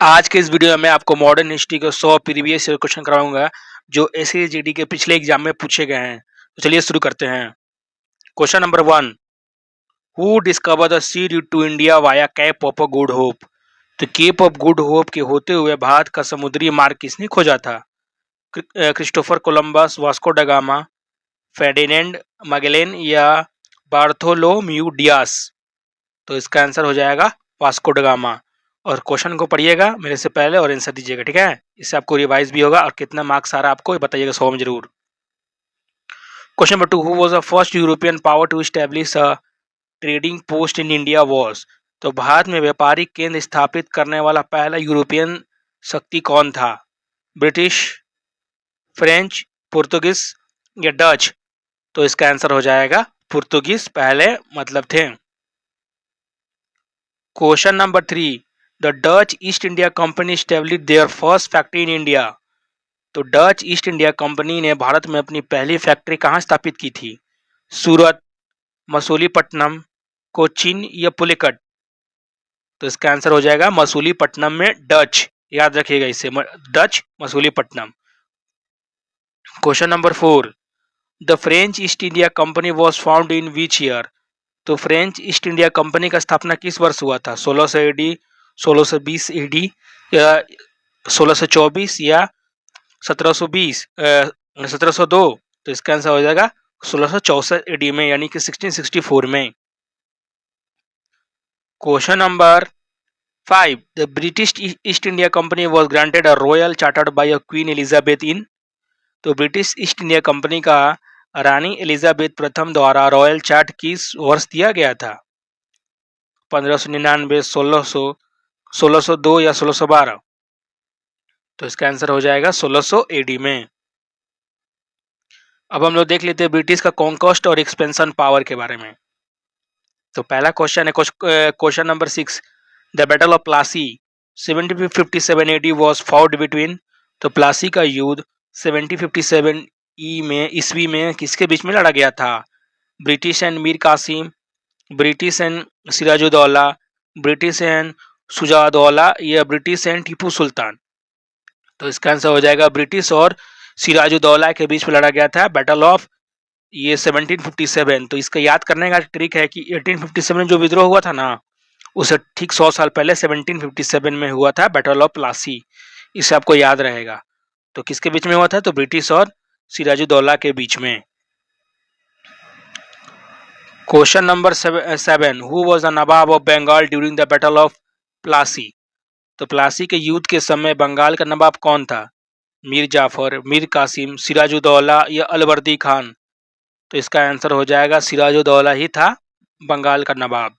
आज के इस वीडियो में मैं आपको मॉडर्न हिस्ट्री के 100 प्रीवियस ईयर क्वेश्चन कराऊंगा जो एसएसजीडी के पिछले एग्जाम में पूछे गए हैं। तो चलिए शुरू करते हैं। Question number 1, who discover the sea route to India via Cape of Good Hope. तो केप ऑफ गुड होप के होते हुए भारत का समुद्री मार्ग किसने खोजा था? Christopher Columbus, Vasco da Gama, फेर्डिनेंड Magellan या बार्थोलोम्यू डियास। तो इसका आंसर हो जाएगा वास्को ड गामा। और क्वेश्चन को पढ़िएगा मेरे से पहले और आंसर दीजिएगा, ठीक है? इससे आपको रिवाइज भी होगा और कितना मार्क्स आ रहा है आपको बताइएगा 100 में जरूर। Question number 2, who was the first European power to establish a trading post in India was. तो भारत में व्यापारिक केंद्र स्थापित करने वाला पहला यूरोपियन शक्ति कौन था? ब्रिटिश, फ्रेंच, पुर्तगालीज या डच। तो इसका आंसर हो जाएगा पुर्तगालीज पहले मतलब थे। Question number 3, the Dutch east India company established their first factory in India. तो डच ईस्ट इंडिया कंपनी ने भारत में अपनी पहली फैक्ट्री कहाँ स्थापित की थी? सूरत, मसूलीपट्टनम, कोचीन या पुलिकट। तो इसका आंसर हो जाएगा मसूलीपट्टनम में डच, याद रखिएगा इसे, Dutch Masulipatnam. Question number 4, the French east India Company was found in which year. तो फ्रेंच ईस्ट इंडिया कंपनी का स्थापना किस वर्ष हुआ था? 1600 एडी, 1620 एडी या 1624 या 1720 1702। तो इसका आंसर हो जाएगा 1664 एडी में, यानी कि 1664 में। Question number 5, the British East India Company was granted a royal chartered by Queen Elizabeth in. तो ब्रिटिश ईस्ट इंडिया कंपनी का रानी एलिजाबेथ प्रथम द्वारा रॉयल चार्ट किस वर्ष दिया गया था? 1599, 1600, 1602 या 1612। तो इसका आंसर हो जाएगा 1600 एडी में। अब हम लोग देख लेते हैं ब्रिटिश का कॉन्क्वेस्ट और एक्सपेंशन पावर के बारे में। तो पहला क्वेश्चन है question number 6, the battle of Plassey 1757 AD was fought between. तो प्लासी का युद्ध 1757 ईस्वी में किसके बीच में लड़ा गया था? British and Mir Qasim, British and Sirajuddaulah, British and Shujauddaulah या ब्रिटिश एंड टीपू सुल्तान। तो इसका आंसर हो जाएगा ब्रिटिश और सिराजुद्दौला के बीच में लड़ा गया था बैटल ऑफ ये 1757। तो इसका याद करने का ट्रिक है कि 1857 में जो विद्रोह हुआ था ना, उसे ठीक 100 साल पहले 1757 में हुआ था बैटल ऑफ प्लासी। इसे आपको याद रहेगा। तो किसके बीच में हुआ था? तो ब्रिटिश और सिराजुद्दौला के बीच में। Question number 7, who was the nawab of Bengal during the battle of Plassey. तो प्लासी के युद्ध के समय बंगाल का नवाब कौन था? मीर जाफर, मीर कासिम, सिराजुद्दौला या अलवर्दी खान। तो इसका आंसर हो जाएगा सिराजुद्दौला ही था बंगाल का नवाब।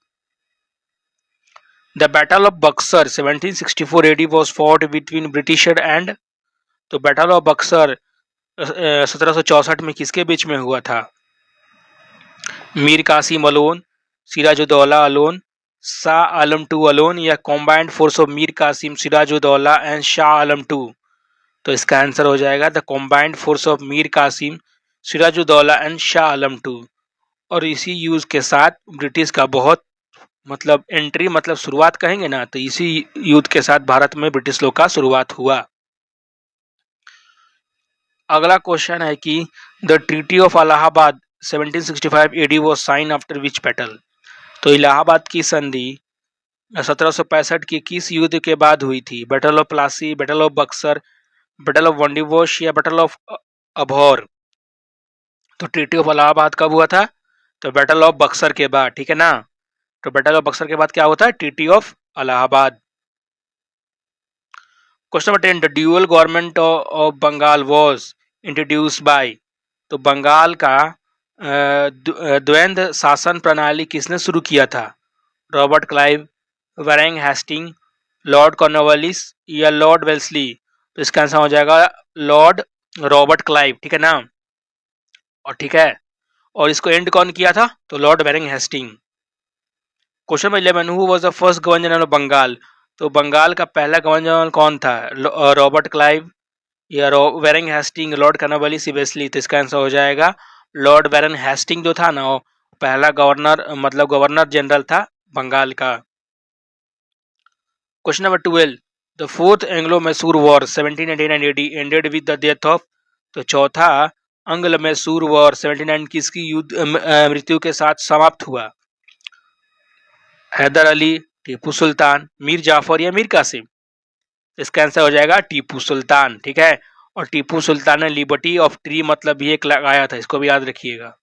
The battle of Buxar 1764 AD was fought between britisher and. तो बैटल ऑफ बक्सर 1764 में किसके बीच में हुआ था? Mir Qasim alone, Sirajuddaula alone, Shah Alam two alone या combined force of Mir Qasim, Sirajuddaula and Shah Alam two. तो इसका आंसर हो जाएगा the combined force of Mir Qasim, Sirajuddaula and Shah Alam two. और इसी यूज के साथ ब्रिटिश का बहुत मतलब एंट्री मतलब शुरुआत कहेंगे ना, तो इसी युद्ध के साथ भारत में ब्रिटिश लोग का शुरुआत हुआ। अगला क्वेश्चन है कि the treaty of Allahabad 1765 AD was sign after which battle. तो इलाहाबाद की संधि 1765 की किस युद्ध के बाद हुई थी? Battle of Plassey, battle of Buxar, battle of Wandiwash या बैटल ऑफ अभौर। तो ट्रीटी ऑफ इलाहाबाद कब हुआ था? तो बैटल ऑफ बक्सर के बाद, ठीक है ना? तो बैटल ऑफ बक्सर के बाद क्या होता है? Treaty of Allahabad. Question number 10, the dual government of Bengal was introduced by. तो बंगाल का द्वंद्व शासन प्रणाली किसने शुरू किया था? Robert Clive, Warren Hastings, Lord Cornwallis या लॉर्ड वेल्सली। तो इसका आंसर हो जाएगा लॉर्ड रॉबर्ट क्लाइव, ठीक है ना? और ठीक है, और इसको एंड कौन किया था? तो Lord Warren Hastings. Question number 11, who was the first governor general of Bengal. तो बंगाल का पहला गवर्नर जनरल कौन था? रॉबर्ट क्लाइव या वैरेंग हेस्टिंग, लॉर्ड कॉर्नवालिस, वेस्ली। तो इसका आंसर हो जाएगा लॉर्ड वैरेन हेस्टिंग जो था ना, वो पहला गवर्नर मतलब गवर्नर जनरल था बंगाल का। Question number 12, the fourth Anglo Mysore war 1799 AD ended with the death of. तो चौथा अंग्ल मैसूर वॉर 1799 किसकी युद्ध मृत्यु के साथ समाप्त हुआ? हैदर अली, टीपू सुल्तान, मीर जाफर या मीर कासिम? इसका आंसर हो जाएगा टीपू सुल्तान। ठीक है, और टीपू सुल्तान ने लिबर्टी ऑफ ट्री मतलब भी एक लगाया था, इसको भी याद रखिएगा।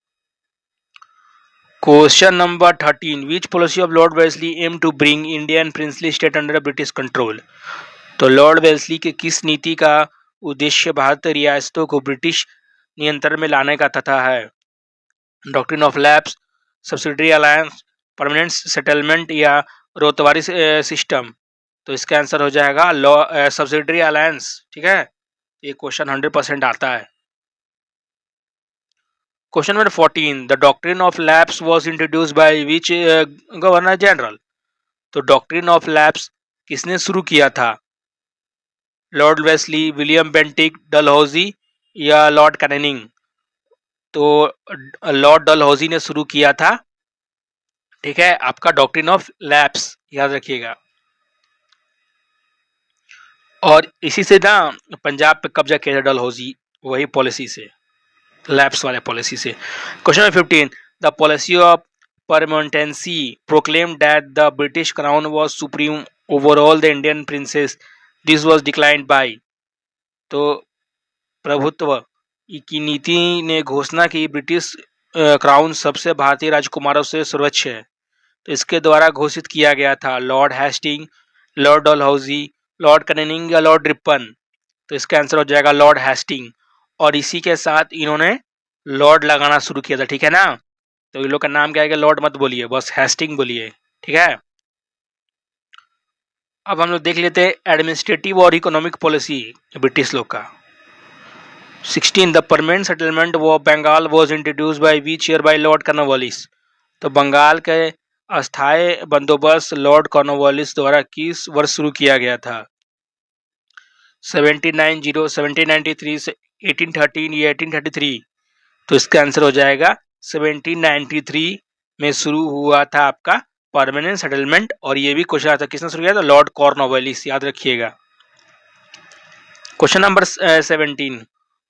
Question number 13, which policy of Lord Wellesley aim to bring Indian princely state under British control? तो लॉर्ड वेल्सली के किस नीति का उद्देश्य भारतीय रियासतों को ब्रिटिश नियंत्रण में लाने का तथा है? Doctrine of lapse, subsidiary alliance, permanent settlement या रोतवारी सिस्टम? तो इसका आंसर हो जाएगा सब्सिडरी अलायंस। ठीक है, ये क्वेश्चन 100% आता है। Question number 14, the doctrine of lapse was introduced by which governor general? तो डॉक्ट्रिन ऑफ लैप्स किसने शुरू किया था? Lord Wesley, William Bentinck, Dalhousie या लॉर्ड कैनिंग? तो लॉर्ड डलहौजी ने शुरू किया था। ठीक है, आपका डॉक्ट्रिन ऑफ लैप्स याद रखिएगा। और इसी से ना पंजाब पे कब्जा किया था डलहौजी, वही पॉलिसी से, लैप्स वाले पॉलिसी से। Question number 15, the policy of permanency proclaim that the British crown was supreme over all the Indian princess, this was declined bye? तो प्रभुत्व की नीति ने घोषणा की ब्रिटिश क्राउन सबसे भारतीय राजकुमारों से सर्वोच्च है, तो इसके द्वारा घोषित किया गया था Lord Hasting, Lord Dalhousie, Lord Canning या लॉर्ड रिपन? तो इसका आंसर हो जाएगा लॉर्ड हेस्टिंग। और इसी के साथ इन्होंने लॉर्ड लगाना शुरू किया था। ठीक है ना, तो इन लोग का नाम क्या है? लॉर्ड मत बोलिए, बस हेस्टिंग बोलिए। ठीक है, अब हम लोग देख लेते हैं एडमिनिस्ट्रेटिव और इकोनॉमिक पॉलिसी ब्रिटिश लोग का। 16, the permanent settlement of Bengal was introduced by which year by Lord Cornwallis? तो बंगाल के अस्थायी बंदोबस्त लॉर्ड कॉर्नवालिस द्वारा किस वर्ष शुरू किया गया था? 1790, 1793, 1813 या 1833? तो इसका आंसर हो जाएगा 1793 में शुरू हुआ था आपका परमानेंट सेटलमेंट। और ये भी क्वेश्चन आता, किसने शुरू किया था? लॉर्ड कॉर्नवालिस, याद रखिएगा। Question number 17,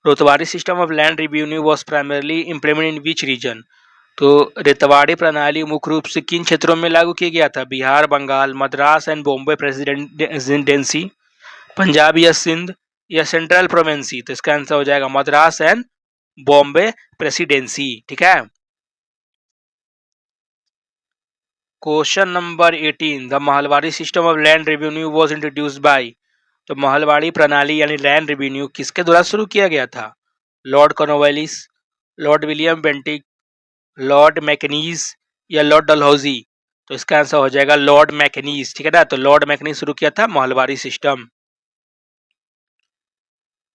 Ryotwari system of land revenue was primarily implemented in which region? तो रेतवाड़ी प्रणाली मुख्य रूप से किन क्षेत्रों में लागू किया गया था? बिहार, बंगाल, मद्रास एंड बॉम्बे प्रेसिडेंसी, पंजाब या सिंध या सेंट्रल प्रोविंसी? तो इसका आंसर हो जाएगा मद्रास एंड बॉम्बे प्रेसिडेंसी। ठीक है, question number 18, the Mahalwari system of land revenue was introduced by? तो महलवाड़ी प्रणाली यानी लैंड रेवेन्यू किसके द्वारा शुरू किया गया था? Lord Cornwallis, Lord William Bentinck, Lord Mackenzie या लॉर्ड डलहौजी? तो इसका आंसर हो जाएगा लॉर्ड मैकेनीज। ठीक है ना, तो लॉर्ड मैकेनीज शुरू किया था Mahalwari system.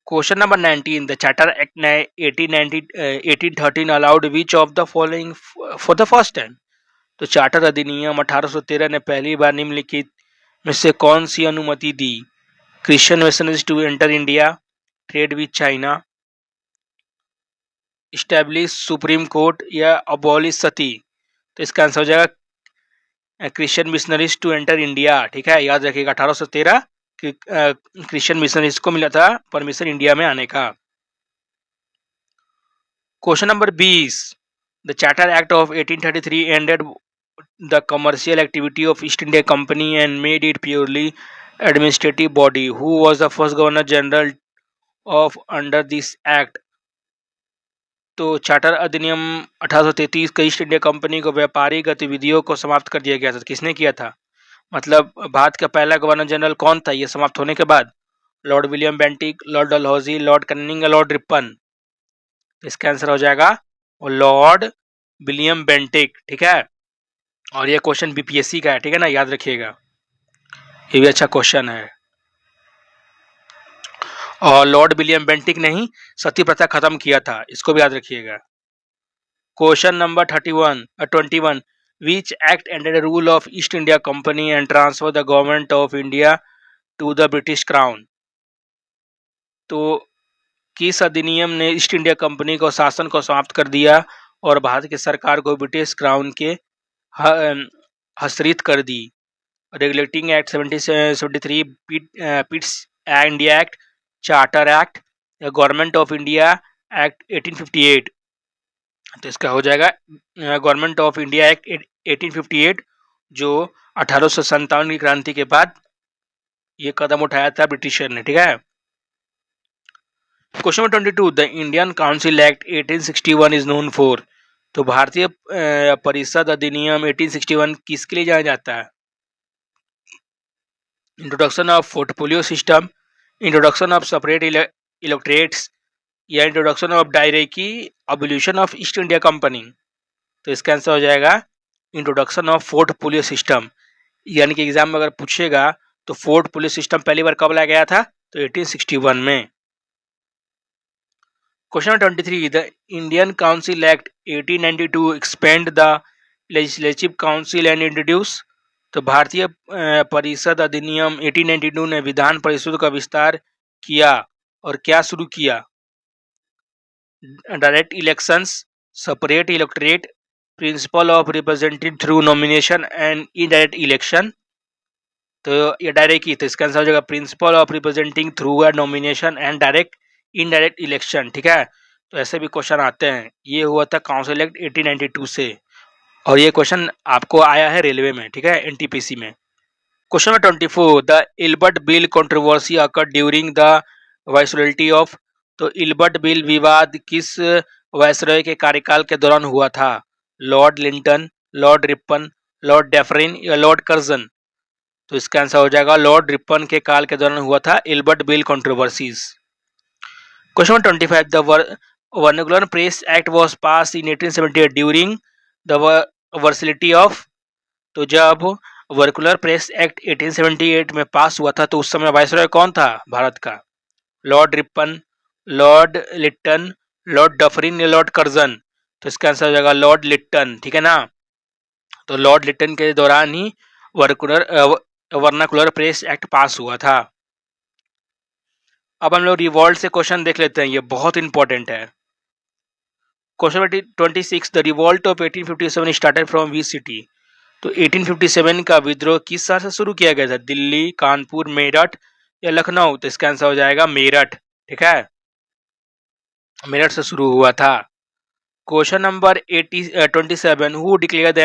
Question number 19, the charter act 1813 allowed which of the following for the first time? तो चार्टर अधिनियम 1813 ने पहली बार निम्नलिखित में से कौन सी अनुमति दी? Christian missionaries to enter India, trade with China, establish supreme court या अबॉलिश सती? तो इसका आंसर हो जाएगा Christian missionaries to enter India. ठीक है, याद रखिएगा 1813 क्रिश्चियन मिशनरीज को मिला था परमिशन इंडिया में आने का। Question number 20, the charter act of 1833 ended the commercial activity of East India Company and made it purely administrative body, who was the first governor general of under this act? तो charter अधिनियम 1833 का east India company को व्यापारिक गतिविधियों को समाप्त कर दिया गया था। किसने किया था? मतलब भारत का पहला गवर्नर जनरल कौन था ये समाप्त होने के बाद? Lord William Bentinck, Lord Dalhousie, Lord Canning या लॉर्ड रिपन? इसका आंसर हो जाएगा लॉर्ड विलियम बेंटिक। ठीक है, और ये क्वेश्चन बीपीएससी का है। ठीक है ना, याद रखिएगा, ये भी अच्छा क्वेश्चन है। और लॉर्ड विलियम बेंटिक ने ही सती प्रथा खत्म किया था, इसको भी याद रखिएगा। Question number 21, which act ended rule of East India Company and transfer the government of India to the British Crown? तो किस अधिनियम ने ईस्ट इंडिया कंपनी को शासन को समाप्त कर दिया और भारत की सरकार को ब्रिटिश क्राउन के हस्तरित कर दी? Regulating act 73, Pitt's India act, charter act या गवर्नमेंट ऑफ इंडिया एक्ट 1858। तो इसका हो जाएगा गवर्नमेंट ऑफ इंडिया एक्ट 1858, जो 1857 की क्रांति के बाद ये कदम उठाया था ब्रिटिशर ने। ठीक है। Question number 22, the Indian council act 1861 is known for. तो भारतीय परिषद अधिनियम 1861 किसके लिए जाना जाता है? Introduction of portfolio system, introduction of separate electorates या introduction of diarchy evolution of East India Company. तो इसका आंसर हो जाएगा इंट्रोडक्शन ऑफ पोर्टफोलियो सिस्टम। यानी कि एग्जाम में अगर पूछेगा तो पोर्टफोलियो सिस्टम पहली बार कब लाया गया था? तो 1861 में। Question number 23, the Indian council act 1892 expand the legislative council and introduce. तो भारतीय परिषद अधिनियम 1892 ने विधान परिषद का विस्तार किया और क्या शुरू किया? Direct elections, separate electorate, principle of representative through nomination and indirect election. तो ये डायरेक्ट ही, तो इसका आंसर हो जाएगा principle of representing through nomination and direct indirect election. ठीक है। तो ऐसे भी क्वेश्चन आते हैं। ये हुआ था काउंसिल एक्ट 1892 से, और ये क्वेश्चन आपको आया है रेलवे में। ठीक है, एनटीपीसी में। Question number 24, the Ilbert bill controversy occur during the viceroyalty of. तो इल्बर्ट बिल विवाद किस वायसरॉय के कार्यकाल के दौरान हुआ था? Lord Lytton, Lord Ripon, Lord Dufferin या लॉर्ड कर्जन। तो इसका आंसर हो जाएगा लॉर्ड रिपन के काल के दौरान हुआ था Ilbert bill controversies. Question number 25, the vernacular press act was pass in 1878 during the viceroyalty of. तो जब वर्कुलर प्रेस एक्ट 1878 में पास हुआ था तो उस समय वायसरॉय कौन था भारत का? Lord Ripon, Lord Lytton, Lord Dufferin या लॉर्ड कर्जन। तो इसका आंसर हो जाएगा लॉर्ड लिट्टन। ठीक है ना। तो लॉर्ड लिट्टन के दौरान ही वर्नाकुलर प्रेस एक्ट पास हुआ था। अब हम लोग रिवॉल्ट से क्वेश्चन देख लेते हैं, ये बहुत इंपॉर्टेंट है। Question 26, the revolt of 1857 started from which city. तो 1857 का विद्रोह किस शहर से शुरू किया गया था? दिल्ली, कानपुर, मेरठ या लखनऊ। तो इसका आंसर हो जाएगा मेरठ। ठीक है, मेरठ से शुरू हुआ था। Question number 27, who declare the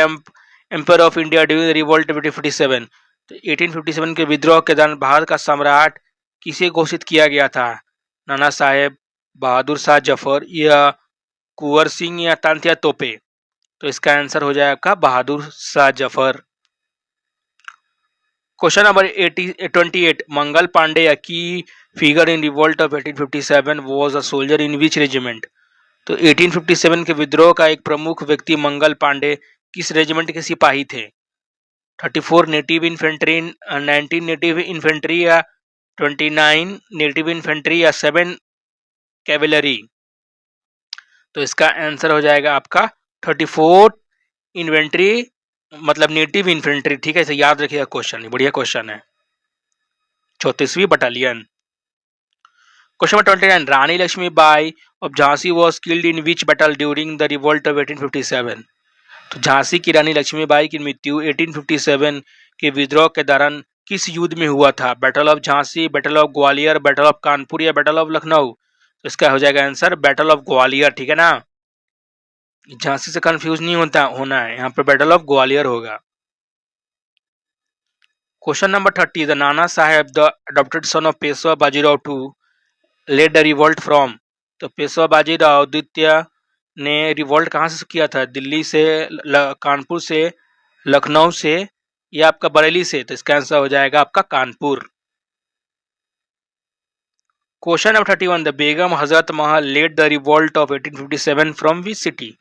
empire of India during the revolt of 1857। तो 1857 के विद्रोह के दौरान भारत का सम्राट किसे घोषित किया गया था? नाना साहेब, बहादुर शाह जफर या कुंवर सिंह या तांत्या तोपे। तो इसका आंसर हो जाएगा Bahadur Shah Zafar. Question number 28, Mangal Pandey a key figure in revolt of 1857 was a soldier in which regiment। तो 1857 के विद्रोह का एक प्रमुख व्यक्ति मंगल पांडे किस रेजिमेंट के सिपाही थे? 34 नेटिव इन्फेंट्री, 19 नेटिव इन्फेंट्री या 29 नेटिव इन्फेंट्री या 7 कैवेलरी। तो इसका आंसर हो जाएगा आपका 34 इन्वेंट्री, मतलब नेटिव इन्फेंट्री। ठीक है, इसे याद रखिएगा, क्वेश्चन बढ़िया क्वेश्चन है। 34वीं battalion. Question number 29, Rani Lakshmibai of Jhansi was killed in which battle during the revolt of 1857। तो झांसी की रानी लक्ष्मीबाई की मृत्यु 1857 के विद्रोह के दौरान किस युद्ध में हुआ था? Battle of Jhansi, battle of Gwalior, battle of Kanpur या बैटल ऑफ लखनऊ। तो इसका हो जाएगा आंसर बैटल ऑफ ग्वालियर। ठीक है ना, झांसी से कंफ्यूज नहीं होना है, यहाँ पर बैटल ऑफ ग्वालियर होगा। Question number 30, the Nana Saheb the adopted son of Peshwa Bajirao two led the revolt from. तो पेशवा बाजीराव द्वितीय ने रिवोल्ट कहाँ से किया था? दिल्ली से, कानपुर से, लखनऊ से या आपका बरेली से। तो इसका आंसर हो जाएगा आपका Kanpur. Question number 31, the Begum Hazrat Mahal led the revolt of 1857 from which city.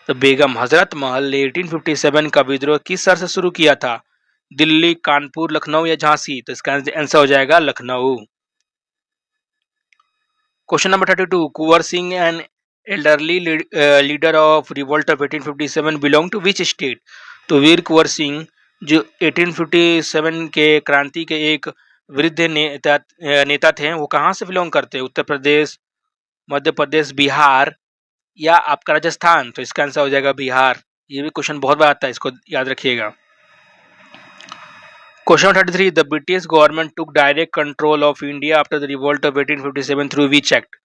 तो बेगम हजरत महल ने 1857 का विद्रोह किस शहर से शुरू किया था? दिल्ली, कानपुर, लखनऊ या झांसी। तो इसका आंसर हो जाएगा Lucknow. Question number 32, Kunwar Singh an elderly leader of revolt of 1857 belong to which state. तो वीर कुंवर सिंह जो 1857 के क्रांति के एक वृद्ध नेता थे, वो कहाँ से बिलोंग करते हैं? उत्तर प्रदेश, मध्य प्रदेश, बिहार या आपका राजस्थान। तो इसका आंसर हो जाएगा बिहार। ये भी क्वेश्चन बहुत बार आता है, इसको याद रखिएगा। Question 33. The British government took direct control of India after the revolt of 1857 through which act?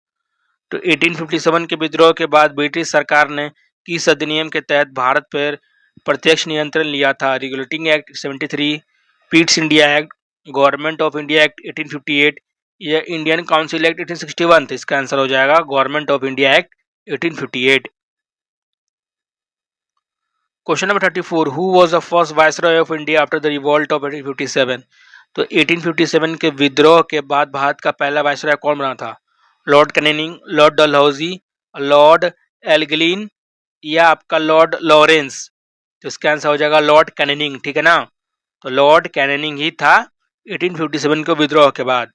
तो 1857 के विद्रोह के बाद ब्रिटिश सरकार ने किस अधिनियम के तहत भारत पर प्रत्यक्ष नियंत्रण लिया था? Regulating act 73, Pitt's India act, government of India act 1858 या इंडियन काउंसिल एक्ट 1861? तो इसका आंसर हो जाएगा government of India act 1858। Question number 34. Who was the first viceroy of India after the revolt of 1857? तो 1857 के विद्रोह के बाद भारत का पहला वायसरॉय कौन बना था? Lord Canning, Lord Dalhousie, Lord Elgin या आपका लॉर्ड लॉरेंस? तो इसका आंसर हो जाएगा लॉर्ड कैनिंग, ठीक है ना। तो लॉर्ड कैनिंग ही था 1857 के विद्रोह के बाद।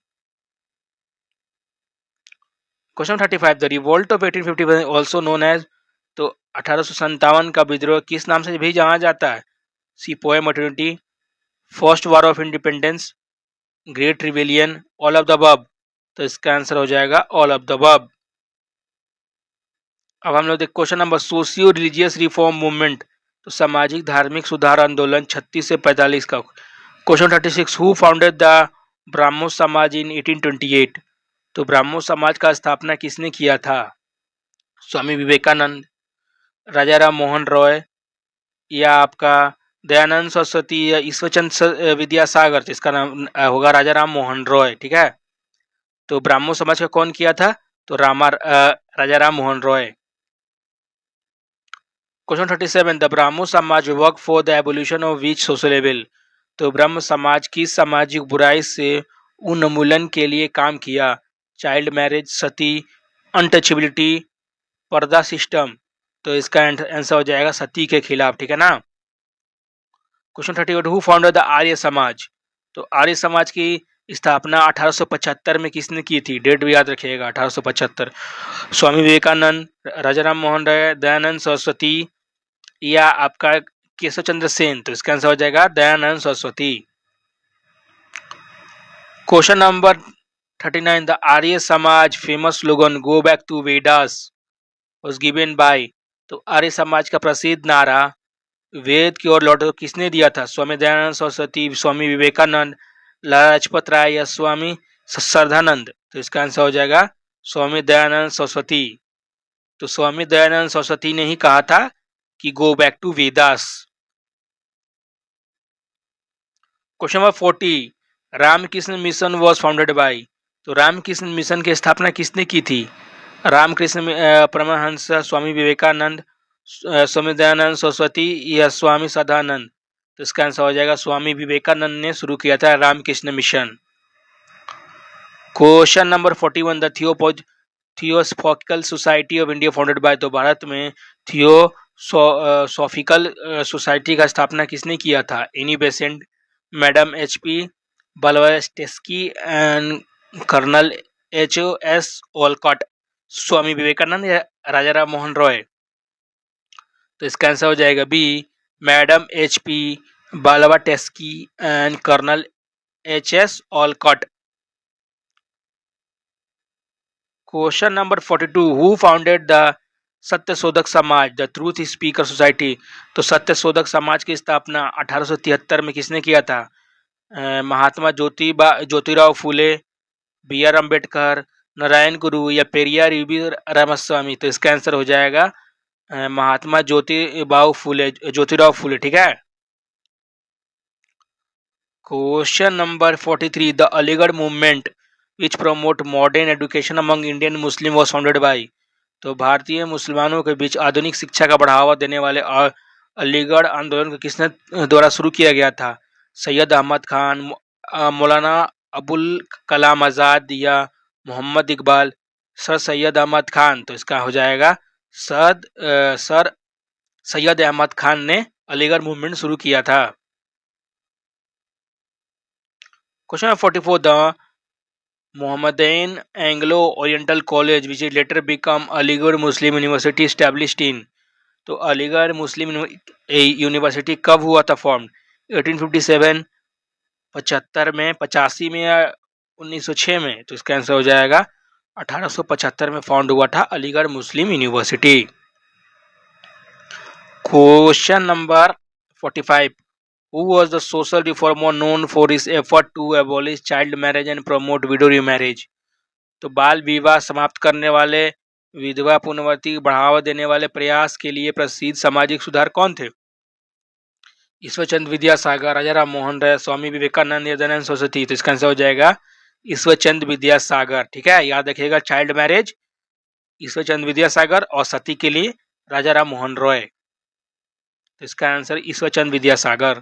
Question 35. The revolt of 1851 also known as? तो 1857 का विद्रोह किस नाम से भी जाना जाता है? Sepoy maternity, first war of independence, great rebellion, all of the above? तो इसका आंसर हो जाएगा ऑल ऑफ द अबव। अब हम लोग देख question number socio religious reform movement, तो सामाजिक धार्मिक सुधार आंदोलन 36 से 45 का। Question 36. Who founded the Brahmo समाज इन 1828? तो ब्राह्मो समाज का स्थापना किसने किया था? स्वामी विवेकानंद, राजा राम मोहन रॉय या आपका दयानंद सरस्वती या ईश्वरचंद विद्यासागर? तो इसका नाम होगा राजा राम मोहन रॉय, ठीक है। तो ब्राह्मो समाज का कौन किया था? तो Raja Ram Mohan Roy. Question 37. The Brahmo Samaj work for the evolution of which social evil? तो ब्रह्म समाज की सामाजिक बुराई से उन्मूलन के लिए काम किया? चाइल्ड मैरिज, सती, अनटचेबिलिटी, पर्दा सिस्टम? तो इसका आंसर हो जाएगा सती के खिलाफ, ठीक है ना। Question 38. Who founded the Arya समाज? तो आर्य समाज की स्थापना 1875 में किसने की थी? डेट भी याद रखिएगा, 1875। स्वामी विवेकानंद, राजा राम मोहन राय, दयानंद सरस्वती या आपका केशव चंद्र सेन? तो इसका आंसर हो जाएगा Dayanand Saraswati. Question number 39. The Arya Samaj famous slogan go back to Vedas was given by? तो आर्य समाज का प्रसिद्ध नारा वेद की ओर लौटो किसने दिया था? स्वामी दयानंद सरस्वती, स्वामी विवेकानंद, लाला लाजपत राय या स्वामी श्रद्धानंद? तो इसका आंसर हो जाएगा स्वामी दयानंद सरस्वती। तो स्वामी दयानंद सरस्वती ने ही कहा था कि go back to Vedas. Question number 40. Ramakrishna Mission was founded by? तो रामकृष्ण मिशन की स्थापना किसने की थी? रामकृष्ण परमहंस, स्वामी विवेकानंद, स्वामी दयानंद सरस्वती या स्वामी सदानंद? तो इसका आंसर हो जाएगा स्वामी विवेकानंद ने शुरू किया था Ramakrishna Mission. Question number 41. The Theosophical Society of India founded by? तो भारत में थियोसॉफिकल सोसाइटी का स्थापना किसने किया था? Annie Besant, Madam HP Blavatsky and colonel HS. Olcott? Swami Vivekananda या राजा राम मोहन रॉय? तो इसका आंसर हो जाएगा B, madam HP Blavatsky and colonel HS. Olcott. Question number 42. Who founded the Satyashodhak Samaj the truth speaker society? तो सत्यशोधक समाज की स्थापना 1873 में किसने किया था? महात्मा ज्योतिराव फूले, बी आर अम्बेडकर, नारायण गुरु या पेरियार यूबी रामास्वामी? तो इसका आंसर हो जाएगा महात्मा ज्योतिराव फूले, ठीक है। Question number 43. The Aligarh movement which promote modern education among Indian Muslim was founded by? तो भारतीय मुसलमानों के बीच आधुनिक शिक्षा का बढ़ावा देने वाले अलीगढ़ आंदोलन को किसने द्वारा शुरू किया गया था? सैयद अहमद खान, मौलाना अबुल कलाम आज़ाद या मोहम्मद इकबाल? सर सैयद अहमद खान। तो इसका हो जाएगा सर सैयद अहमद खान ने अलीगढ़ मूवमेंट शुरू किया था। Question number 44. The Mohammedan Anglo-Oriental College which later become Aligarh Muslim university established in? तो अलीगढ़ मुस्लिम यूनिवर्सिटी कब हुआ था फॉर्म? 1857, 75 में, 85 में या 1906 में? तो इसका आंसर हो जाएगा 1875 में फाउंड हुआ था Aligarh Muslim University. Question number 45. Who was the social reformer known for his effort to abolish child marriage and promote widow remarriage? तो बाल विवाह समाप्त करने वाले, विधवा पुनर्वती बढ़ावा देने वाले प्रयास के लिए प्रसिद्ध सामाजिक सुधार कौन थे? ईश्वरचंद विद्यासागर, राजा राम मोहन राय, स्वामी विवेकानंद या दयानंद सरस्वती। तो इसका आंसर हो जाएगा ईश्वरचंद विद्यासागर। ठीक है, याद रखिएगा, चाइल्ड मैरिज ईश्वरचंद विद्यासागर और सती के लिए राजा राम मोहन रॉय। तो इसका आंसर ईश्वरचंद विद्यासागर।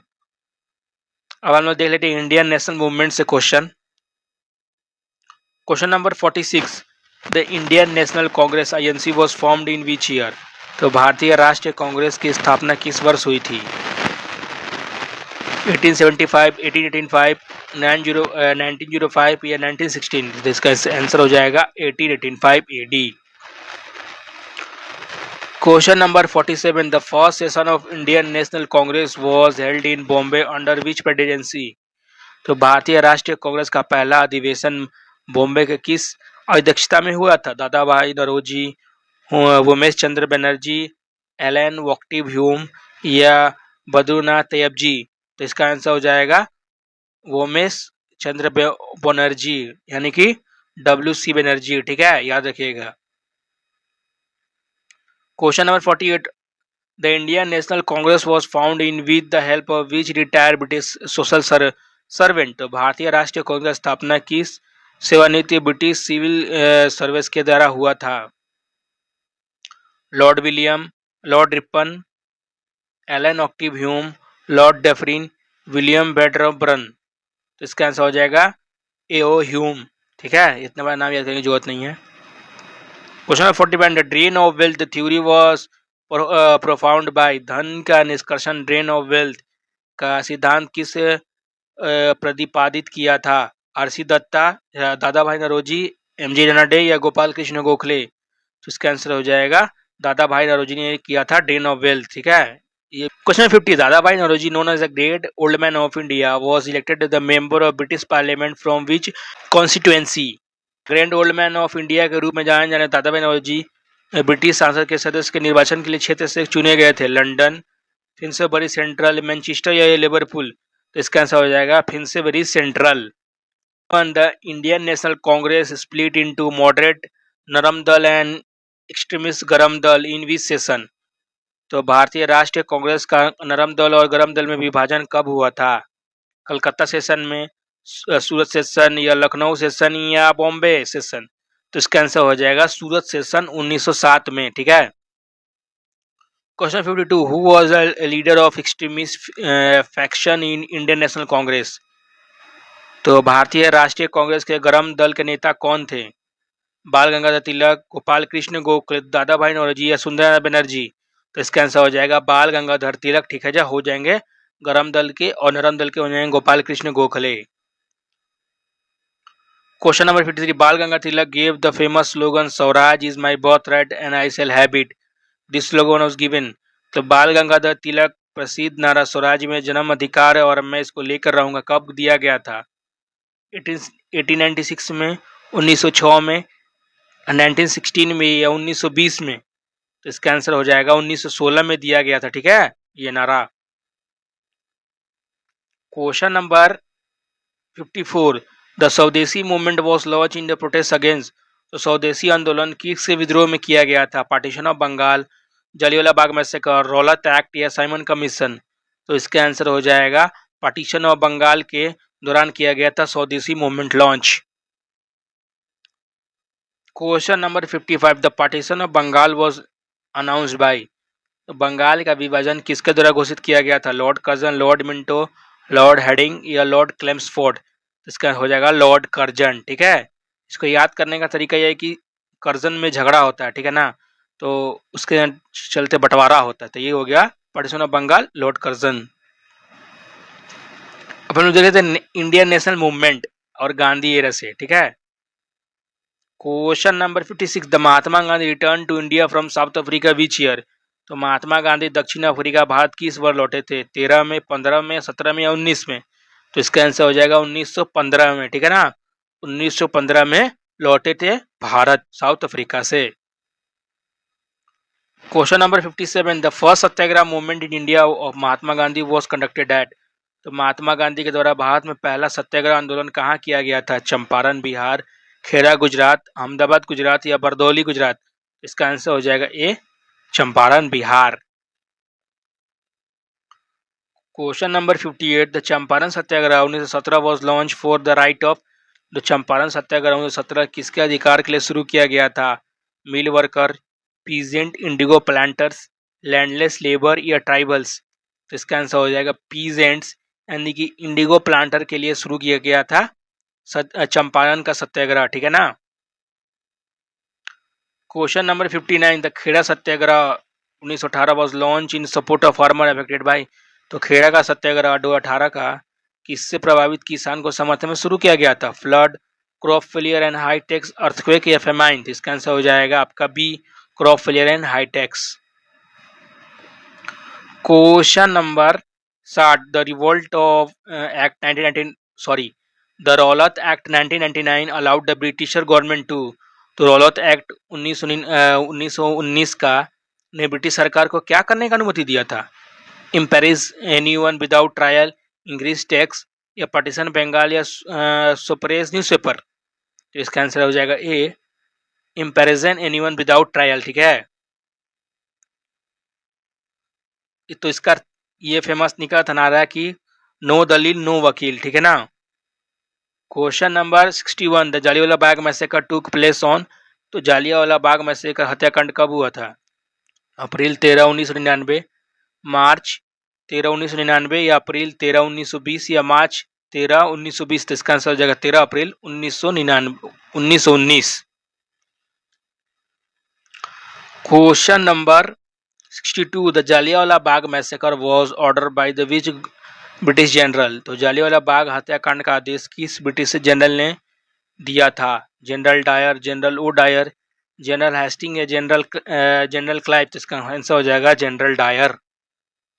अब हम लोग देख लेते हैं इंडियन नेशनल मूवमेंट से question. Question number 46, the Indian National Congress INC was formed in which year? तो भारतीय राष्ट्रीय कांग्रेस की स्थापना किस वर्ष हुई थी? 1875, 1885, 1905 या 1916? तो इसका आंसर हो जाएगा 1885 AD। Question number 47, the first session of Indian National Congress was held in Bombay under which presidency? तो भारतीय राष्ट्रीय कांग्रेस का पहला अधिवेशन बॉम्बे के किस अध्यक्षता में हुआ था? दादा भाई नौरोजी, उमेश चंद्र बनर्जी, एलन वॉकटिव ह्यूम या बद्रीनाथ तैयब जी? तो इसका आंसर हो जाएगा उमेश चंद्र बनर्जी, यानी कि WC बनर्जी। ठीक है, याद रखिएगा। Question number 48, the Indian National Congress was found in with the help of which retired British social servant? तो भारतीय राष्ट्रीय कांग्रेस स्थापना किस सेवानिवृत्त ब्रिटिश सिविल सर्विस के द्वारा हुआ था? Lord William, Lord Ripon, Allan Octavian Hume, Lord Dufferin, William Wedderburn? तो इसका आंसर हो जाएगा AO ह्यूम। ठीक है, इतना बड़ा नाम याद करने की जरूरत नहीं है। Question number 41, the drain of wealth theory was profound by? धन का निष्कर्षण, ड्रेन ऑफ वेल्थ का सिद्धांत किस प्रतिपादित किया था? RC दत्ता, दादा भाई नौरोजी, MJ रनाडे या गोपाल कृष्ण गोखले? तो इसका आंसर हो जाएगा दादा भाई नौरोजी ने किया था ड्रेन ऑफ वेल्थ। ठीक है, ये question 50, Dadabhai Naoroji known as the great old man of India was elected the member of British parliament from which constituency? Grand old man of India के रूप में जाने जाने दादा भाई नौरोजी ब्रिटिश संसद के सदस्य के निर्वाचन के लिए क्षेत्र से चुने गए थे। लंदन, फिंसबरी सेंट्रल, मैनचेस्टर या लिवरपूल? तो इसका आंसर हो जाएगा Finsbury central. The Indian National Congress split into moderate नरम दल एंड एक्सट्रीमिस्ट गरम दल इन विच सेशन? तो भारतीय राष्ट्रीय कांग्रेस का नरम दल और गरम दल में विभाजन कब हुआ था? कलकत्ता सेशन में, सूरत सेशन या लखनऊ सेशन या बॉम्बे सेशन? तो इसका आंसर हो जाएगा सूरत सेशन 1907 में। ठीक है। Question 52, who was the leader of extremist faction in Indian National Congress? तो भारतीय राष्ट्रीय कांग्रेस के गरम दल के नेता कौन थे? बाल गंगाधर तिलक, गोपाल कृष्ण गोखले, दादा भाई नौरोजी या सुंदर बनर्जी? तो इसका आंसर हो जाएगा बाल गंगाधर तिलक। ठीक है, हो जाएंगे गरम दल के, और नरम दल के हो जाएंगे गोपाल कृष्ण गोखले। क्वेश्चन नंबर 53, बाल Gangadhar Tilak gave the famous slogan Swaraj is my birthright and I shall have it. This slogan was given. तो बाल गंगाधर तिलक प्रसिद्ध नारा स्वराज में जन्म अधिकार है और मैं इसको लेकर रहूंगा कब दिया गया था? 1896 में, 1906 में, 1916 में या 1920 में? तो इसका आंसर हो जाएगा 1916 में दिया गया था। ठीक है, ये नारा। Question number 54, the swadeshi movement was launch in the protest against? तो स्वदेशी आंदोलन किसके विद्रोह में किया गया था? Partition of Bengal, Jallianwala Bagh massacre, Rowlatt Act या साइमन कमीशन? तो इसका आंसर हो जाएगा पार्टीशन ऑफ बंगाल के दौरान किया गया था swadeshi movement launch. Question number 55, the partition of Bengal was announced by? तो बंगाल का विभाजन किसके द्वारा घोषित किया गया था? Lord Curzon, Lord Minto, Lord heading या लॉर्ड क्लेम्सफोर्ड? इसका हो जाएगा लॉर्ड कर्जन। ठीक है, इसको याद करने का तरीका यह है कि कर्जन में झगड़ा होता है, ठीक है ना, तो उसके चलते बंटवारा होता है। तो ये हो गया partition of Bengal, Lord Curzon. अपन देख लेते हैं इंडियन नेशनल मूवमेंट और गांधी एरा से। ठीक है, question number 56, the Mahatma Gandhi return to India from South Africa which year? तो महात्मा गांधी दक्षिण अफ्रीका भारत किस वर्ष लौटे थे? 13 में, 15 में, 17 में या 19 में? तो इसका आंसर हो जाएगा 1915 में। ठीक है ना, 1915 में लौटे थे भारत साउथ अफ्रीका से। Question number 57, the first Satyagraha movement in India of Mahatma Gandhi was conducted at? तो महात्मा गांधी के द्वारा भारत में पहला सत्याग्रह आंदोलन कहाँ किया गया था? चंपारण बिहार, खेड़ा गुजरात, अहमदाबाद गुजरात या बरदौली गुजरात? इसका आंसर हो जाएगा A, Champaran Bihar. Question number 58, the Champaran satyagraha 1917 was launch for the right of. The Champaran satyagraha 1917 किसके अधिकार के लिए शुरू किया गया था? Mill worker, peasant, indigo planters, landless labour या ट्राइबल्स? तो इसका आंसर हो जाएगा पीजेंट्स, यानी कि इंडिगो प्लांटर के लिए शुरू किया गया था चंपारण का सत्याग्रह, ठीक है ना। Question number 59, the Kheda satyagraha 1918 was launch in support of farmer affected by. तो खेड़ा का सत्याग्रह 2018 का किससे प्रभावित किसान को समर्थन में शुरू किया गया था? Flood, crop failure and high tax, earthquake या फेमाइन? तो इसका आंसर हो जाएगा आपका B, crop failure and high tax. Question number 60, the revolt of act 1919 sorry the Rowlatt Act 1999 allowed the Britisher government to. तो रौलत एक्ट 1919 का ने British सरकार को क्या करने का अनुमति दिया था? Imprison anyone without trial, increase tax या पार्टीशन बंगाल या सुप्रेस न्यूज़पेपर? तो इसका आंसर हो जाएगा A, imprison anyone without trial, ठीक है। तो इसका ये फेमस निकला था नारा कि नो दलील नो वकील, ठीक है ना। Question number 61, the Jallianwala Bagh massacre took place on. तो जालियांवाला बाग मैसेकर हत्याकांड कब हुआ था? अप्रैल 13, 1999, मार्च 13, 1999 या अप्रैल 13, 1920 या मार्च 13, 1920? तो इसका आंसर हो जाएगा 13 अप्रैल 1919। Question number 62, the Jallianwala Bagh massacre was order by the which British general. तो जालियांवाला बाग हत्याकांड का आदेश किस ब्रिटिश जनरल ने दिया था? General Dyer, General O Dyer, General Hasting या जनरल क्लाइव? तो इसका आंसर हो जाएगा जनरल डायर,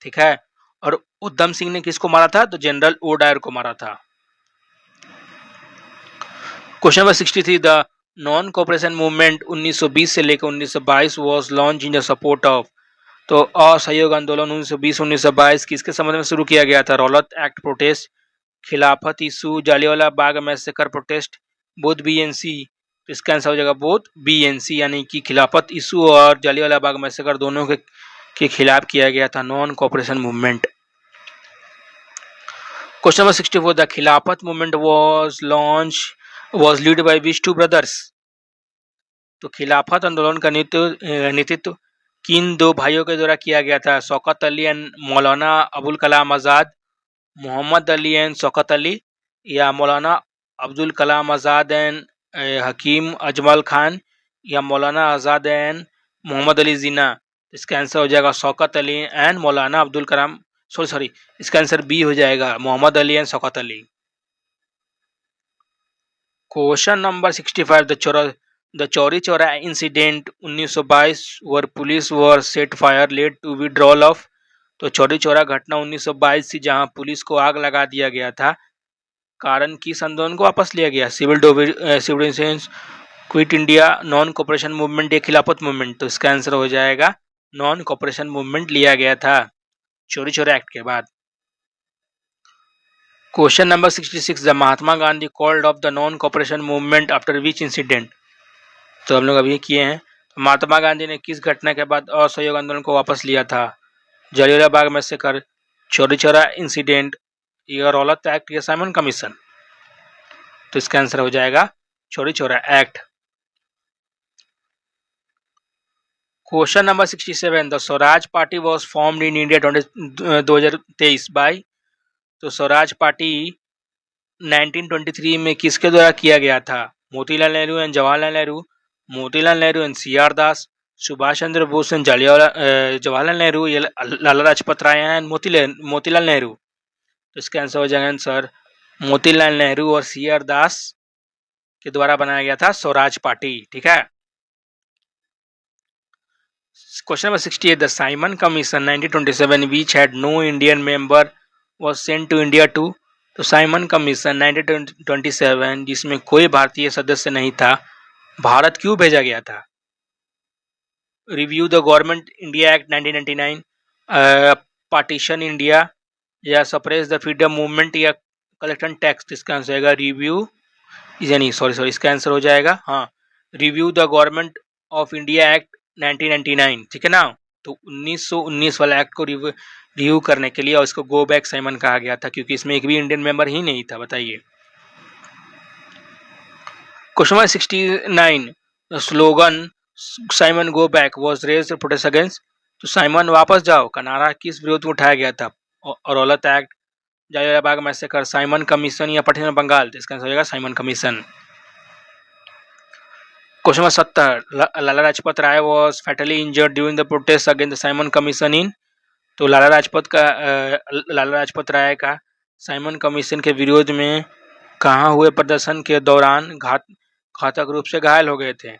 ठीक है। और उधम सिंह ने किसको मारा था? तो जनरल ओ डायर को मारा था। Question number 63, the non cooperation movement 1920 से लेकर 1922 was launch in the support of. तो असहयोग आंदोलन 1920-1922 किसके संबंध में शुरू किया गया था? रौलत एक्ट प्रोटेस्ट, खिलाफत issue, Jallianwala Bagh massacre protest, both BNC? तो इसका आंसर हो जाएगा बोथ बीएनसी, यानी कि खिलाफत इशू और जालियांवाला बाग मैसेकर दोनों के खिलाफ किया गया था non cooperation movement. Question number 64, the Khilafat movement was lead by which two brothers. तो खिलाफत आंदोलन का नेतृत्व किन दो भाइयों के द्वारा किया गया था? शौकत अली एंड मौलाना अबुल कलाम आज़ाद, मोहम्मद अली एंड शौकत अली या मौलाना अब्दुल कलाम आज़ाद एंड हकीम अजमल खान या मौलाना आज़ाद एंड मोहम्मद अली जिन्ना? इसका आंसर हो जाएगा शौकत अली एंड मौलाना अब्दुल कलाम, सॉरी इसका आंसर बी हो जाएगा, Mohammad Ali and Shaukat Ali. Question number 65, the Chauri Chaura incident 1922 where police were set fire led to withdrawal of. तो चौरी चौरा घटना 1922 थी जहां पुलिस को आग लगा दिया गया था, कारण किस आंदोलन को वापस लिया गया? Civil disobedience, Quit India, non cooperation movement या खिलाफत मूवमेंट? तो इसका आंसर हो जाएगा नॉन कोऑपरेशन मूवमेंट लिया गया था चौरी चौरा एक्ट के बाद। Question number 66, the Mahatma Gandhi called off the non cooperation movement after which incident. तो हम लोग अभी किए हैं। तो महात्मा गांधी ने किस घटना के बाद असहयोग आंदोलन को वापस लिया था? जालियांवाला बाग मैसेकर, चौरी चौरा इंसिडेंट या रौलत एक्ट या साइमन कमीशन? तो इसका आंसर हो जाएगा Chauri Chaura act. Question number 67, the Swaraj Party was formed in India 2023 by. तो स्वराज पार्टी 1923 में किसके द्वारा किया गया था? Motilal Nehru and Jawaharlal Nehru, Motilal Nehru and CR Das, Subhash Chandra Bose and Jawaharlal Nehru या लाला लाजपत राय एंड मोतीलाल नेहरू? तो इसका आंसर हो जाएगा आंसर मोतीलाल नेहरू और सीआर दास के द्वारा बनाया गया था स्वराज पार्टी, ठीक है। Question number 68, the Simon commission 1927 which had no Indian member was sent to India to। तो साइमन कमीशन 1927 जिसमें कोई भारतीय सदस्य नहीं था, भारत क्यों भेजा गया था? Review the government India act 1999, partition India, या सप्रेस द फ्रीडम मूवमेंट या कलेक्शन टैक्स, इसका आंसर आएगा रिव्यू, यानी सॉरी इसका आंसर हो जाएगा हाँ review the government of India act 1999, ठीक है ना। तो 1919 वाला एक्ट को रिव्यू करने के लिए और इसको गो बैक साइमन कहा गया था, क्योंकि इसमें एक भी इंडियन मेंबर ही नहीं था। बताइए। Question number 69, the slogan Simon go back was raised to protest against, तो साइमन वापस जाओ का नारा किस विरोध में उठाया गया था? Rowlatt act, Jallianwala massacre, Simon commission या पश्चिम बंगाल? तो इसका आंसर हो जाएगा Simon commission. Question number 70, Lala Lajpat Rai was fatally injured during the protest against the Simon commission in, तो लाला लाजपत राय का साइमन कमीशन के विरोध में कहाँ हुए प्रदर्शन के दौरान घातक रूप से घायल हो गए थे?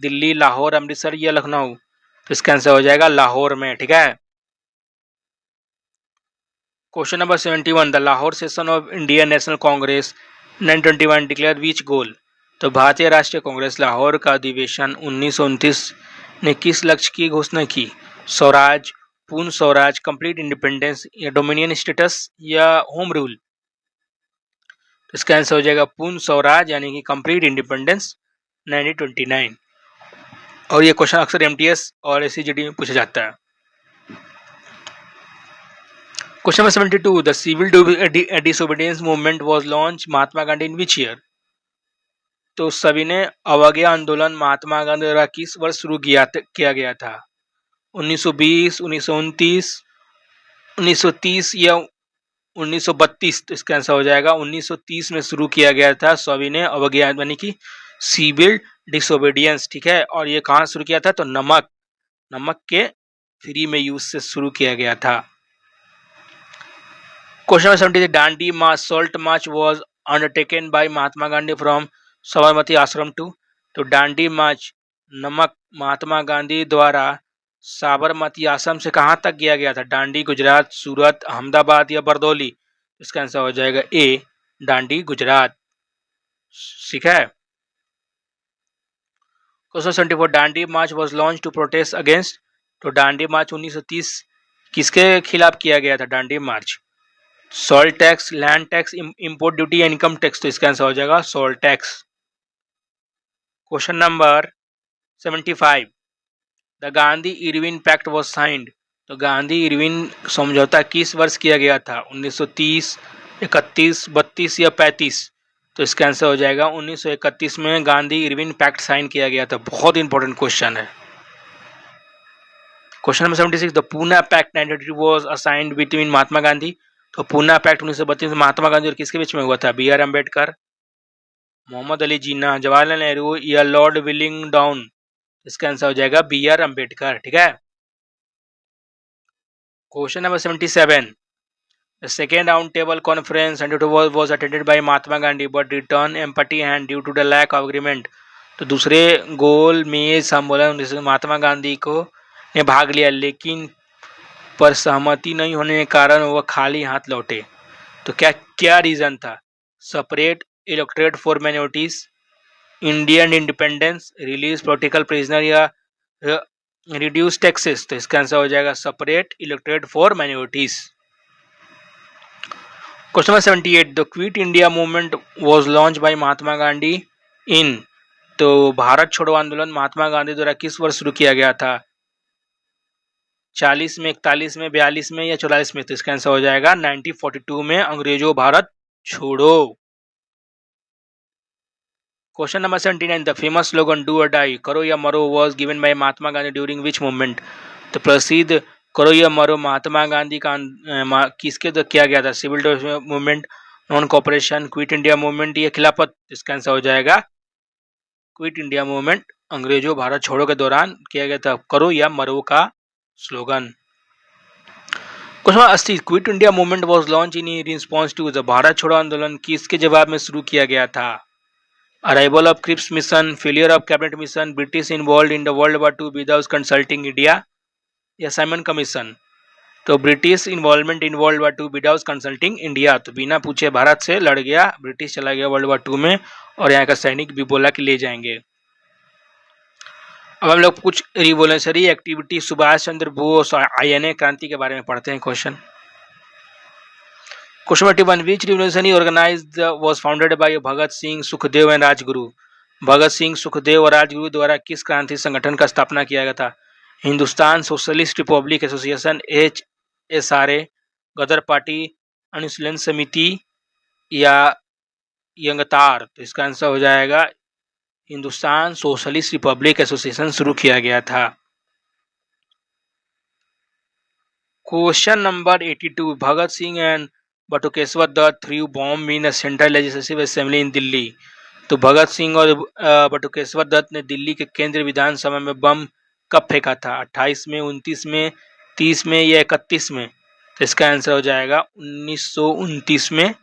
दिल्ली, लाहौर, अमृतसर या लखनऊ? तो इसका आंसर हो जाएगा लाहौर में, ठीक है। Question number 71, the Lahore session of Indian National Congress 1921 declare which goal, तो भारतीय राष्ट्रीय कांग्रेस लाहौर का अधिवेशन 1929 ने किस लक्ष्य की घोषणा की? स्वराज, पूर्ण स्वराज, कंप्लीट इंडिपेंडेंस या डोमिनियन स्टेटस या होम रूल? इसका आंसर हो जाएगा पूर्ण स्वराज यानी कि कंप्लीट इंडिपेंडेंस 1929। और ये क्वेश्चन अक्सर एमटीएस और एससीजीडी में पूछा जाता है। Question number 72, the civil disobedience movement was launch Mahatma Gandhi in which year, तो सविनय अवज्ञा आंदोलन महात्मा गांधी द्वारा किस वर्ष शुरू किया गया था? 1920, 1929, 1930 या 1932? तो इसका आंसर हो जाएगा 1930 में शुरू किया गया था सविनय अवज्ञा यानी कि सिविल डिसोबीडियंस, ठीक है। और ये कहाँ शुरू किया था? तो नमक के फ्री में यूज से शुरू किया गया था। Question number 73, Dandi march salt march was undertaken by Mahatma Gandhi from Sabarmati आश्रम टू, तो डांडी मार्च नमक महात्मा गांधी द्वारा साबरमती आश्रम से कहां तक किया गया था? डांडी गुजरात, सूरत, अहमदाबाद या बरदौली? इसका आंसर हो जाएगा ए, डांडी गुजरात, ठीक है। Question 74, Dandi march was launch to protest against, तो डांडी मार्च 1930 किसके खिलाफ किया गया था? Dandi march salt tax, land tax, import duty या इनकम टैक्स? तो इसका आंसर हो जाएगा salt tax. Question number 75, the Gandhi Irwin pact was signed, तो गांधी इरविन समझौता किस वर्ष किया गया था? 1930, 31, 32 या 35? तो इसका आंसर हो जाएगा 1931 में गांधी इरविन पैक्ट साइन किया गया था। बहुत इंपॉर्टेंट क्वेश्चन है। Question number 76, the Poona pact 1932 was assigned between Mahatma Gandhi, तो पूना पैक्ट 1932 में महात्मा गांधी और किसके बीच में हुआ था? बी आर अम्बेडकर, मोहम्मद अली जिन्ना, जवाहरलाल नेहरू या लॉर्ड विलिंगडन? इसका आंसर हो जाएगा बी आर अम्बेडकर, ठीक है। Question number 77, the second round table conference was attended by Mahatma Gandhi but returned empty hand due to the lack of agreement, तो दूसरे गोल मेज सम्मेलन जिसमें महात्मा गांधी को ने भाग लिया लेकिन पर सहमति नहीं होने के कारण वह खाली हाथ लौटे, तो क्या रीजन था? Separate electorate for minorities, Indian independence, release political prisoner या रिड्यूस टैक्सेस? तो इसका आंसर हो जाएगा separate electorate for minorities. Question number 78, the quit India movement was launch by Mahatma Gandhi in, तो भारत छोड़ो आंदोलन महात्मा गांधी द्वारा किस वर्ष शुरू किया गया था? 40 में, 41 में, 42 में या 44 में? तो इसका आंसर हो जाएगा 1942 में, अंग्रेजों भारत छोड़ो। Question number 79, the famous slogan do और डाई, करो या मरो was given bye Mahatma Gandhi during which movement, तो प्रसिद्ध करो या मरो महात्मा गांधी का किसके द्वारा किया गया था? Civil movement, non cooperation, quit India movement या खिलाफत? इसका आंसर हो जाएगा क्विट इंडिया मूवमेंट, अंग्रेजों भारत छोड़ो के दौरान किया गया था करो या मरो का slogan. Question 80, quit India movement was launch in response to, the Bharat छोड़ो आंदोलन किसके जवाब में शुरू किया गया था? Arrival of Cripps mission, failure of cabinet mission, British involve in the world war two without consulting India या साइमन कमीशन? तो British involvement in world war two without consulting India, तो बिना पूछे भारत से लड़ गया, ब्रिटिश चला गया वर्ल्ड वॉर 2 में और यहाँ का सैनिक भी बोला कि ले जाएंगे। अब हम लोग कुछ रिवोल्यूशनरी एक्टिविटी सुभाष चंद्र बोस और आईएनए क्रांति के बारे में पढ़ते हैं। Question question 21, which revolution organised was founded by Bhagat Singh, Sukhdev and Rajguru? Bhagat Singh, Sukhdev और राजगुरु द्वारा किस क्रांति संगठन का स्थापना किया गया था? Hindustan socialist Republic association, HSRA, गदर पार्टी, अनुशीलन समिति या यंगतार? तो इसका आंसर हो जाएगा हिंदुस्तान सोशलिस्ट रिपब्लिक एसोसिएशन शुरू किया गया था। Question number 82, Bhagat Singh and Batukeshwar Dutt threw bomb in central legislative assembly in Delhi. तो भगत सिंह और बटुकेश्वर दत्त ने दिल्ली के केंद्रीय विधानसभा में बम कब फेंका था? 28 में, 29 में, 30 में या 31 में? तो इसका आंसर हो जाएगा 1929 में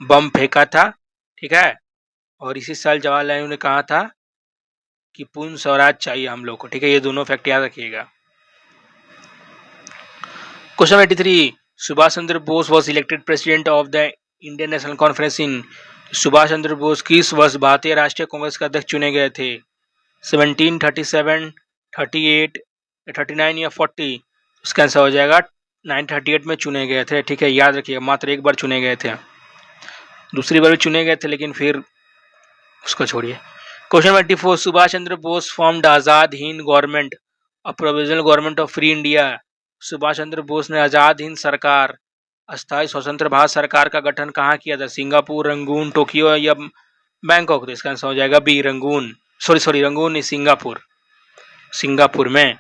बम फेंका था। ठीक है, और इसी साल जवाहरलाल नेहरू ने कहा था कि पूर्ण स्वराज चाहिए हम लोग को। ठीक है, ये दोनों फैक्ट याद रखिएगा। Question 83, Subhash Chandra Bose was elected president of the Indian national conference in? Subhash Chandra Bose किस वर्ष भारतीय राष्ट्रीय कांग्रेस के अध्यक्ष चुने गए थे? 17, 37, 38, 39 या 40? इसका आंसर हो जाएगा 1938 में चुने गए थे। ठीक है, याद रखिएगा, मात्र एक बार चुने गए थे, दूसरी बार भी चुने गए थे लेकिन फिर उसको छोड़िए। Question 84, Subhash Chandra Bose formed Azad Hind government, a provisional government of free India. Subhash Chandra Bose ने आजाद हिंद सरकार, अस्थायी स्वतंत्र भारत सरकार का गठन कहाँ किया था? सिंगापुर, रंगून, टोक्यो या बैंकॉक? तो इसका आंसर हो जाएगा बी, रंगून। सॉरी, रंगून नहीं, सिंगापुर में।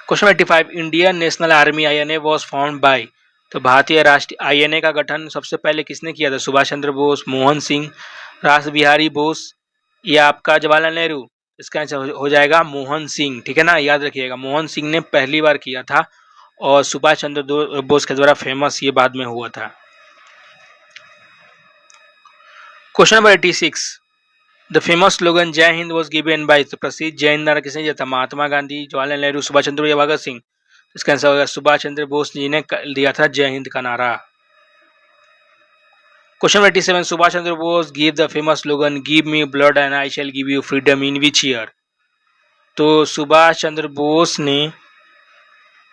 Question 85, Indian national army INA was formed by? तो भारतीय राष्ट्रीय INA का गठन सबसे पहले किसने किया था? सुभाष चंद्र बोस, मोहन सिंह, रास बिहारी बोस या आपका जवाहरलाल नेहरू? इसका आंसर हो जाएगा मोहन सिंह। ठीक है ना, याद रखिएगा, मोहन सिंह ने पहली बार किया था और सुभाष चंद्र बोस के द्वारा फेमस ये बाद में हुआ था। Question number 86, the famous slogan जय हिंद वॉज गिवन बाय? तो प्रसिद्ध जय हिंद नारा किसने दिया था? महात्मा गांधी, जवाहरलाल नेहरू, सुभाष चंद्र या भगत सिंह? इसका आंसर होगा सुभाष चंद्र बोस जी ने दिया था जय हिंद का नारा। Question 87, Subhash Chandra Bose give the famous slogan give me blood and I shell give you freedom in which year? तो सुभाष चंद्र बोस ने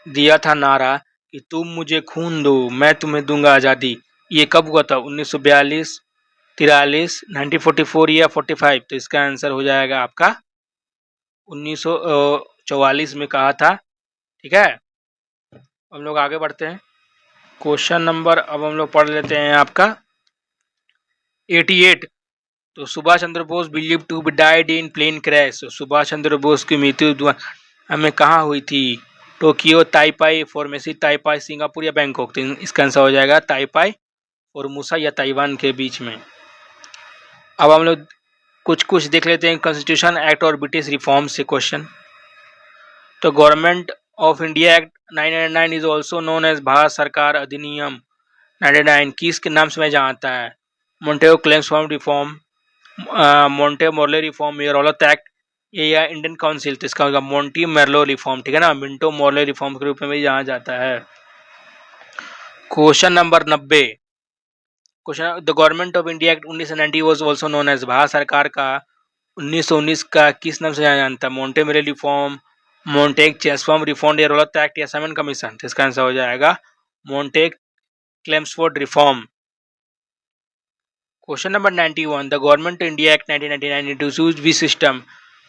दिया था नारा कि तुम मुझे खून दो मैं तुम्हें दूंगा आजादी। ये कब हुआ था? 1942, 43, 1944 या 45? तो इसका आंसर हो जाएगा आपका 1944 में कहा था। ठीक है, हम लोग आगे बढ़ते हैं। क्वेश्चन नंबर अब हम लोग पढ़ लेते हैं आपका 88, तो Subhash Chandra Bose believe to be died in plane crash. Subhash Chandra Bose की मृत्यु हमें कहाँ हुई थी? Tokyo, Taipei, Formosa, Taipei, Singapore या बैंकॉक? तो इसका आंसर हो जाएगा ताइपाई, फॉर्मोसा या ताइवान के बीच में। अब हम लोग कुछ देख लेते हैं कॉन्स्टिट्यूशन एक्ट और ब्रिटिश रिफॉर्म से क्वेश्चन। तो government of India act 1999 is also known as Bharat सरकार अधिनियम 99 किस के नाम से जानता है? Montagu Chelmsford reform, Minto Morley reform, या रॉलत एक्ट या इंडियन काउंसिल? तो इसका होगा मोंटी मेर्लो रिफॉर्म। ठीक है ना, मिंटो मोर्ले रिफॉर्म के रूप में भी जाना जाता है। Question number 90, question the government of India act 1990 was also known as Bharat सरकार का 1919 का किस नाम से जाना जाता है? मोंटे मेरे रिफॉर्म, मोंटेक चेम्सफोर्ड रिफॉर्म, या रॉलत एक्ट या साइमन कमीशन? तो इसका आंसर हो जाएगा Montagu Chelmsford reform. Question number 91, the government India act 1999 introduced which system?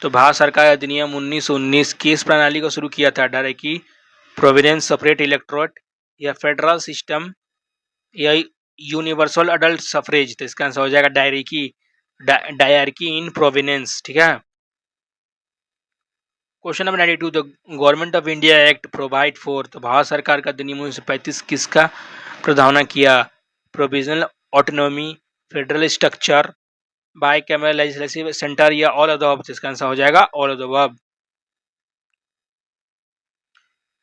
तो भारत सरकार अधिनियम 1919 किस प्रणाली को शुरू किया था? डायरेक्टी, प्रोविडेंस, सेपरेट इलेक्टोरेट या फेडरल सिस्टम या यूनिवर्सल अडल्ट सफरेज? तो इसका आंसर हो जाएगा डायरकी इन प्रोविडेंस। ठीक है। Question number 92, the government of India act provide for? तो भारत सरकार का अधिनियम 1935 किसका प्रस्तावना किया? Provisional autonomy, federal structure, bicameral legislative centre या ऑल ऑफ द अबव? इसका आंसर हो जाएगा all of the above.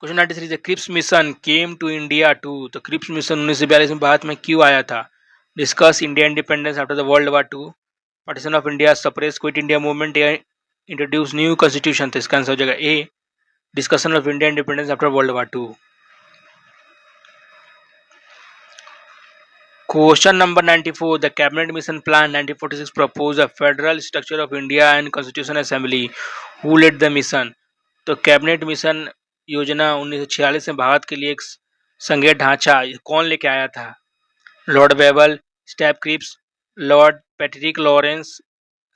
Question 93, the Cripps mission came to India to? तो क्रिप्स मिशन 1942 में भारत में क्यों आया था? Discuss India independence after the world war to, partition of India, suppress quit India movement या इंट्रोड्यूस न्यू कॉन्स्टिट्यूशन? तो इसका answer हो जाएगा A, discussion of India independence after world war two. Question number 94, the cabinet mission plan 1946 propose a federal structure of India and constitution assembly, who led the mission? तो cabinet mission योजना 1946 में भारत के लिए एक संघीय ढांचा कौन लेके आया था? Lord Wavell, Stafford Cripps, lord Patrick Lawrence,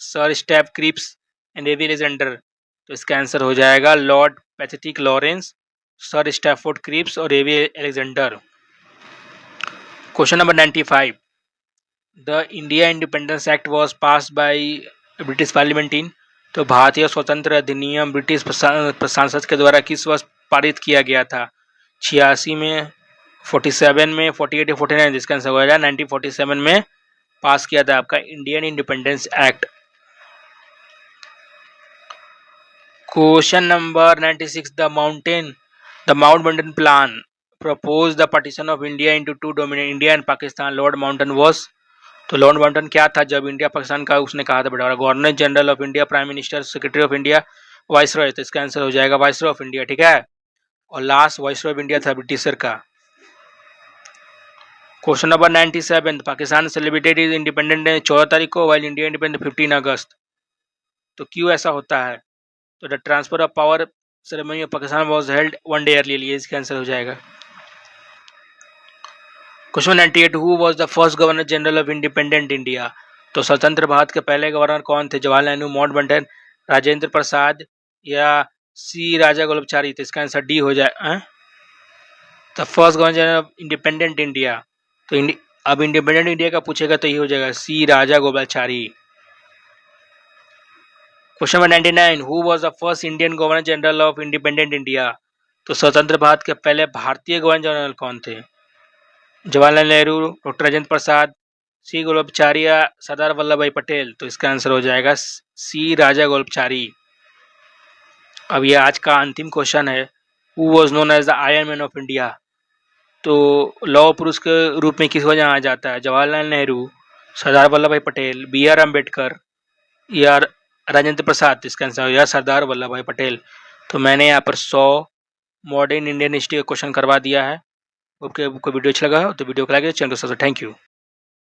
sir Stafford Cripps and AV Alexander. तो इसका आंसर हो जाएगा lord Patrick Lawrence, sir Stafford Cripps और AV Alexander. Question number 95, the India independence act was pass by British parliament in. तो भारतीय स्वतंत्र अधिनियम British संसद के द्वारा किस वर्ष पारित किया गया था? 86 में, 47 में, 48 या 49? जिसका आंसर हो जाएगा 1947 में पास किया था आपका Indian independence act. Question number 96, the Mountbatten plan proposed the partition of India into two dominant India and Pakistan. Lord Mountbatten was, तो लॉर्ड माउंटन क्या था जब इंडिया पाकिस्तान का उसने कहा था बड़ा? Governor general of India, prime minister, secretary of India, viceroy. तो इसका आंसर हो जाएगा वाइसरॉय ऑफ इंडिया, ठीक है। और लास्ट वाइसरॉय ऑफ इंडिया था ब्रिटिशर का। Question number 97, Pakistan celebrated is independent day 14 तारीख को, वाइल इंडिया इंडिपेंडेंट 15 अगस्त। तो क्यों ऐसा होता है? तो the transfer of power ceremony of Pakistan was held 1 day early, इसका आंसर हो जाएगा। Question 98, who was the first governor general of independent India. तो स्वतंत्र भारत के पहले गवर्नर कौन थे? जवाहरलाल नेहरू, माउंटबेटन, राजेंद्र प्रसाद या सी राजागोपालाचारी। तो इसका आंसर डी हो जाए। The first governor general of independent India, तो अब इंडिपेंडेंट इंडिया का पूछेगा तो ये हो जाएगा C Rajagopalachari. Question number 99, who was the first Indian governor general of independent India. तो स्वतंत्र भारत के पहले भारतीय गवर्नर जनरल कौन थे? जवाहरलाल नेहरू, डॉक्टर राजेंद्र प्रसाद, सी गोपालाचारी या सरदार वल्लभ भाई पटेल। तो इसका आंसर हो जाएगा सी राजागोपालाचारी। अब ये आज का अंतिम क्वेश्चन है, who was known as the iron man of India. तो लौह पुरुष के रूप में किसको जाना जाता है? जवाहरलाल नेहरू, सरदार वल्लभ भाई पटेल, बी आर अम्बेडकर या राजेंद्र प्रसाद। इसका आंसर हो जाएगा सरदार वल्लभ भाई पटेल। तो मैंने यहाँ पर 100 मॉडर्न इंडियन हिस्ट्री का क्वेश्चन करवा दिया है। आपको वीडियो अच्छा लगा तो वीडियो को लाइक करें, चैनल को सब्सक्राइब। Thank you.